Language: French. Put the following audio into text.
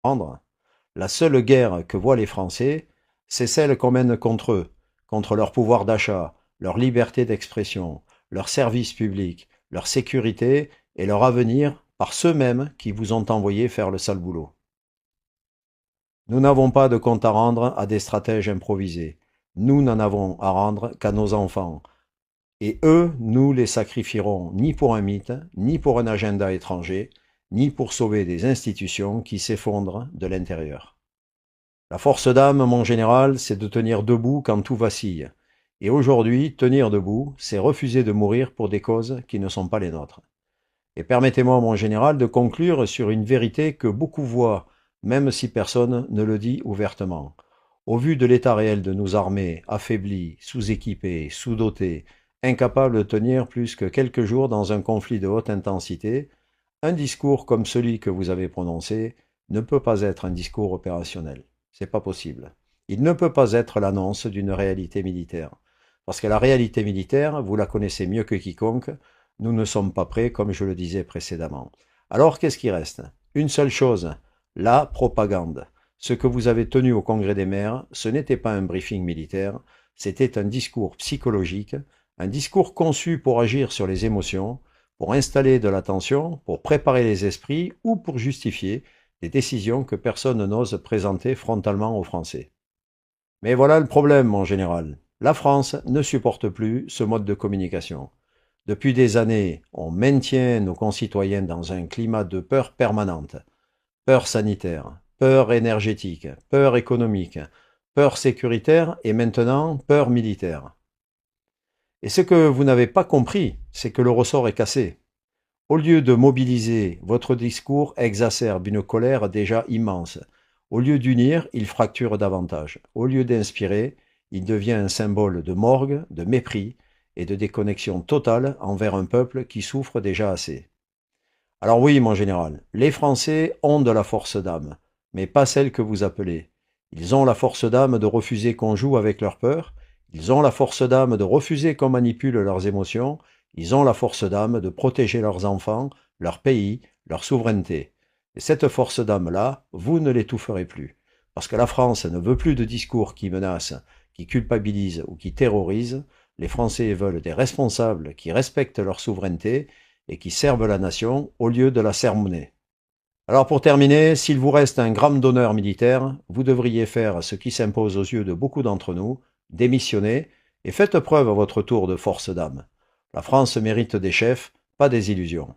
comprendre. La seule guerre que voient les Français, c'est celle qu'on mène contre eux, contre leur pouvoir d'achat, leur liberté d'expression, leurs services publics, leur sécurité et leur avenir par ceux-mêmes qui vous ont envoyé faire le sale boulot. Nous n'avons pas de compte à rendre à des stratèges improvisés. Nous n'en avons à rendre qu'à nos enfants. Et eux, nous les sacrifierons ni pour un mythe, ni pour un agenda étranger, ni pour sauver des institutions qui s'effondrent de l'intérieur. La force d'âme, mon général, c'est de tenir debout quand tout vacille. Et aujourd'hui, tenir debout, c'est refuser de mourir pour des causes qui ne sont pas les nôtres. Et permettez-moi, mon général, de conclure sur une vérité que beaucoup voient, même si personne ne le dit ouvertement. Au vu de l'état réel de nos armées, affaiblies, sous-équipées, sous-dotées, incapables de tenir plus que quelques jours dans un conflit de haute intensité, un discours comme celui que vous avez prononcé ne peut pas être un discours opérationnel. C'est pas possible. Il ne peut pas être l'annonce d'une réalité militaire. Parce que la réalité militaire, vous la connaissez mieux que quiconque, nous ne sommes pas prêts, comme je le disais précédemment. Alors, qu'est-ce qui reste? Une seule chose, la propagande. Ce que vous avez tenu au Congrès des maires, ce n'était pas un briefing militaire, c'était un discours psychologique, un discours conçu pour agir sur les émotions, pour installer de la tension, pour préparer les esprits ou pour justifier des décisions que personne n'ose présenter frontalement aux Français. Mais voilà le problème, mon général. La France ne supporte plus ce mode de communication. Depuis des années, on maintient nos concitoyens dans un climat de peur permanente. Peur sanitaire, peur énergétique, peur économique, peur sécuritaire et maintenant peur militaire. Et ce que vous n'avez pas compris, c'est que le ressort est cassé. Au lieu de mobiliser, votre discours exacerbe une colère déjà immense. Au lieu d'unir, il fracture davantage. Au lieu d'inspirer, il devient un symbole de morgue, de mépris et de déconnexion totale envers un peuple qui souffre déjà assez. Alors oui, mon général, les Français ont de la force d'âme, mais pas celle que vous appelez. Ils ont la force d'âme de refuser qu'on joue avec leur peur, ils ont la force d'âme de refuser qu'on manipule leurs émotions, ils ont la force d'âme de protéger leurs enfants, leur pays, leur souveraineté. Et cette force d'âme-là, vous ne l'étoufferez plus. Parce que la France ne veut plus de discours qui menacent, qui culpabilisent ou qui terrorisent. Les Français veulent des responsables qui respectent leur souveraineté et qui servent la nation au lieu de la sermonner. Alors pour terminer, s'il vous reste un gramme d'honneur militaire, vous devriez faire ce qui s'impose aux yeux de beaucoup d'entre nous, démissionner et faites preuve à votre tour de force d'âme. La France mérite des chefs, pas des illusions.